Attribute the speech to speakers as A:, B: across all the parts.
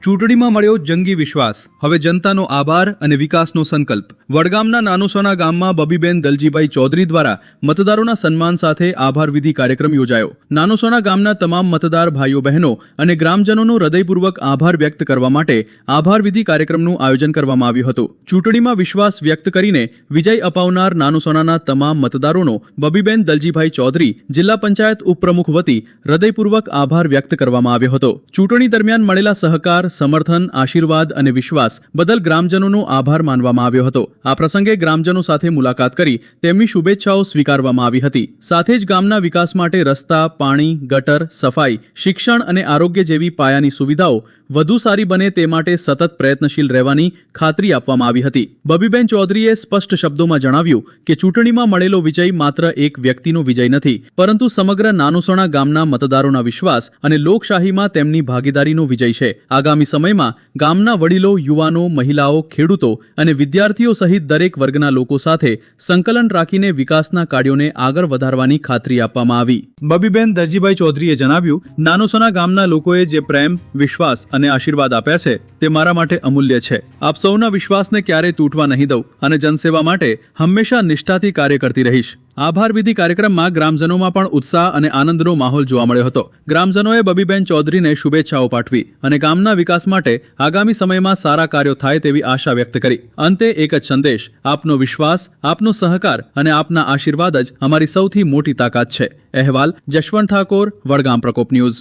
A: ચૂંટણીમાં મળ્યો જંગી વિશ્વાસ, હવે જનતાનો આભાર અને વિકાસનો સંકલ્પ. વડગામના નાનુસોના ગામમાં બબીબેન દલજીભાઈ ચૌધરી દ્વારા મતદારોના સન્માન સાથે આભાર વિધિ કાર્યક્રમ યોજાયો. નાનુસોના ગામના તમામ મતદાર ભાઈઓ બહેનો અને ગ્રામજનોનો હૃદયપૂર્વક આભાર વ્યક્ત કરવા માટે આભાર વિધિ કાર્યક્રમનું આયોજન કરવામાં આવ્યું હતું. ચૂંટણીમાં વિશ્વાસ વ્યક્ત કરીને વિજય અપાવનાર નાનુસોનાના તમામ મતદારોનો બબીબેન દલજીભાઈ ચૌધરી જિલ્લા પંચાયત ઉપપ્રમુખ વતી હૃદયપૂર્વક આભાર વ્યક્ત કરવામાં આવ્યો હતો. ચૂંટણી દરમિયાન મળેલા સહકાર, સમર્થન, આશીર્વાદ અને વિશ્વાસ બદલ ગ્રામજનોનો આભાર માનવામાં આવ્યો હતો. આ પ્રસંગે ગ્રામજનો સાથે મુલાકાત કરી તેમની શુભેચ્છાઓ સ્વીકારવામાં આવી હતી. સાથે જ ગામના વિકાસ માટે રસ્તા, પાણી, ગટર, સફાઈ, શિક્ષણ અને આરોગ્ય જેવી પાયાની સુવિધાઓ વધુ સારી બને તે માટે સતત પ્રયત્નશીલ રહેવાની ખાતરી આપવામાં આવી હતી. બબીબેન ચૌધરીએ સ્પષ્ટ શબ્દોમાં જણાવ્યું કે ચૂંટણીમાં મળેલો વિજય માત્ર એક વ્યક્તિનો વિજય નથી, પરંતુ સમગ્ર નાનુસોના ગામના મતદારોના વિશ્વાસ અને લોકશાહીમાં તેમની ભાગીદારીનો વિજય છે. આગામી સમયમાં ગામના વડીલો, યુવાનો, મહિલાઓ, ખેડૂતો અને વિદ્યાર્થીઓ સહિત દરેક વર્ગના લોકો સાથે સંકલન રાખીને વિકાસના કાર્યોને આગળ વધારવાની ખાતરી આપવામાં આવી. બબીબેન દલજીભાઈ ચૌધરીએ જણાવ્યું, નાનુસોના ગામના લોકોએ જે પ્રેમ, વિશ્વાસ અને આશીર્વાદ આપ્યા છે તે મારા માટે અમૂલ્ય છે. આપ સૌના વિશ્વાસને ક્યારેય તૂટવા નહીં દઉં અને જનસેવા માટે હંમેશા નિષ્ઠાથી કાર્ય કરતી રહીશ. આભાર વિધિ કાર્યક્રમમાં ગ્રામજનોમાં પણ ઉત્સાહ અને આનંદનો માહોલ જોવા મળ્યો હતો. ગ્રામજનોએ બબીબેન ચૌધરીને શુભેચ્છાઓ પાઠવી અને ગામના વિકાસ માટે આગામી સમયમાં સારા કાર્યો થાય તેવી આશા વ્યક્ત કરી. અંતે એક જ સંદેશ: આપનો વિશ્વાસ, આપનો સહકાર અને આપના આશીર્વાદ જ અમારી સૌથી મોટી તાકાત છે. અહેવાલ જશવંત ઠાકોર, વડગામ પ્રકોપ ન્યૂઝ.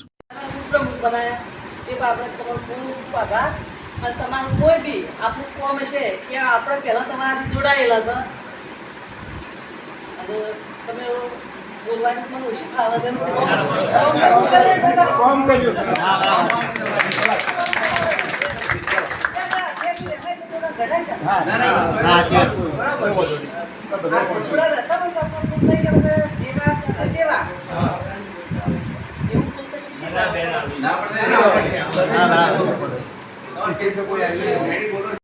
B: તમારું કોઈ બી આપણું કોમ છે કે આપણે પહેલા તમારાથી જોડાયેલા છે અને તમે બોલવાની મને ઓછી ફાવે છે. એવું બોલતા